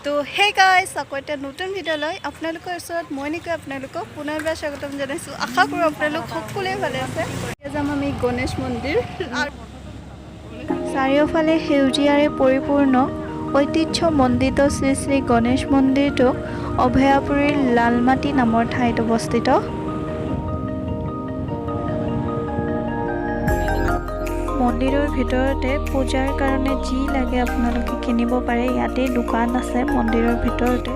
তো hey guys আকৌ এটা নতুন ভিডিঅ' লৈ আপোনালোকৰ ওচৰত মই নিকৈ আপোনালোকক পুনৰবাৰ স্বাগতম জনাইছোঁ। আশা কৰোঁ আপোনালোক সকলোৱে ভালে আছে। এতিয়া যাম আমি গণেশ মন্দিৰ। চাৰিওফালে সেউজীয়াৰে পৰিপূৰ্ণ ঐতিহ্যমণ্ডিত শ্ৰী শ্ৰী গণেশ মন্দিৰটো অভয়াপুৰীৰ লালমাটি নামৰ ঠাইত অৱস্থিত। মন্দিৰৰ ভিতৰতে পূজাৰ কাৰণে যি লাগে আপোনালোকে কিনিব পাৰে। ইয়াতে দোকান আছে মন্দিৰৰ ভিতৰতে।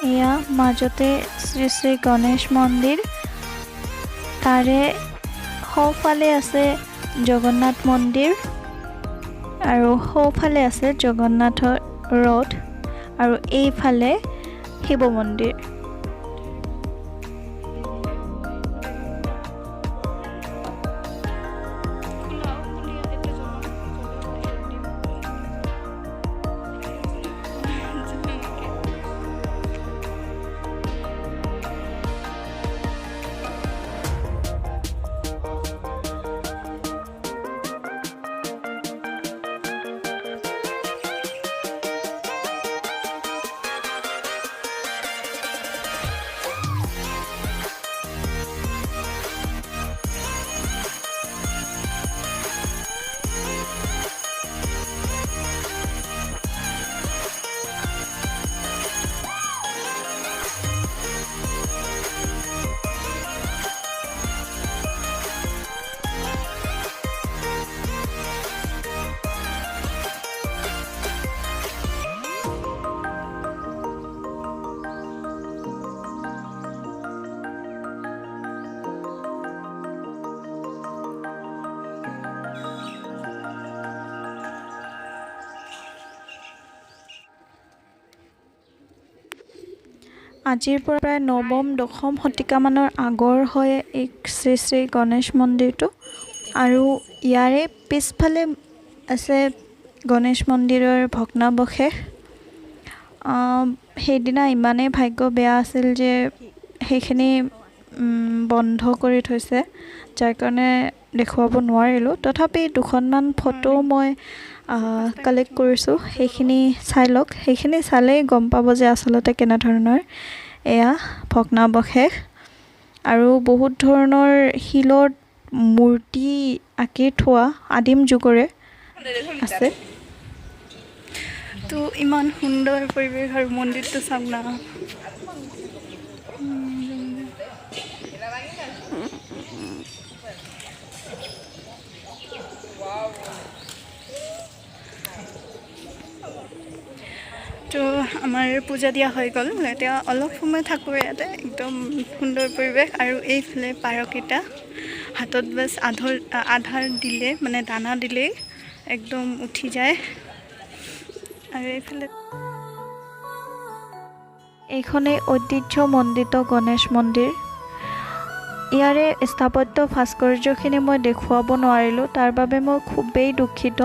এয়া মাজতে শ্ৰী শ্ৰী গণেশ মন্দিৰ, তাৰে সোঁফালে আছে জগন্নাথ মন্দিৰ আৰু সোঁফালে আছে জগন্নাথৰ ৰথ আৰু এইফালে শিৱ মন্দিৰ। আজিৰ পৰা প্ৰায় নৱম দশম শতিকামানৰ আগৰ হয় এই শ্ৰী শ্ৰী গণেশ মন্দিৰটো। আৰু ইয়াৰে পিছফালে আছে গণেশ মন্দিৰৰ ভগ্নাৱশেষ। সেইদিনা ইমানেই ভাগ্য বেয়া আছিল যে সেইখিনি বন্ধ কৰি থৈছে, যাৰ কাৰণে দেখুৱাব নোৱাৰিলোঁ। তথাপি দুখনমান ফটো মই কালেক্ট কৰিছোঁ, সেইখিনি চাই লওক। সেইখিনি চালেই গম পাব যে আচলতে কেনেধৰণৰ। এয়া ভগ্নাৱশেষ আৰু বহুত ধৰণৰ শিলত মূৰ্তি আঁকি থোৱা আদিম যুগৰে আছে। তো ইমান সুন্দৰ পৰিৱেশ আৰু মন্দিৰটো চাওক না। তো আমাৰ পূজা দিয়া হৈ গ'ল, এতিয়া অলপ সময় থাকোঁ ইয়াতে। একদম সুন্দৰ পৰিৱেশ। আৰু এইফালে পাৰকেইটা হাতত বাছ আধাৰ দিলে, মানে দানা দিলেই একদম উঠি যায়। আৰু এইখনেই ঐতিহ্যমণ্ডিত গণেশ মন্দিৰ। ইয়াৰে স্থাপত্য ভাস্কৰ্যখিনি মই দেখুৱাব নোৱাৰিলোঁ, তাৰ বাবে মই খুবেই দুখিত।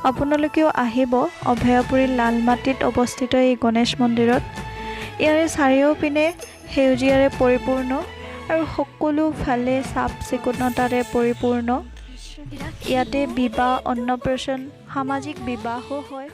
আপোনালোকেও আহিব অভয়াপুৰীৰ লালমাটিত অৱস্থিত এই গণেশ মন্দিৰত। ইয়াৰে চাৰিওপিনে সেউজীয়াৰে পৰিপূৰ্ণ আৰু সকলোফালে চাফ চিকুণতাৰে পৰিপূৰ্ণ। ইয়াতে বিবাহ, অন্নপ্ৰাশন, সামাজিক বিবাহো হয়।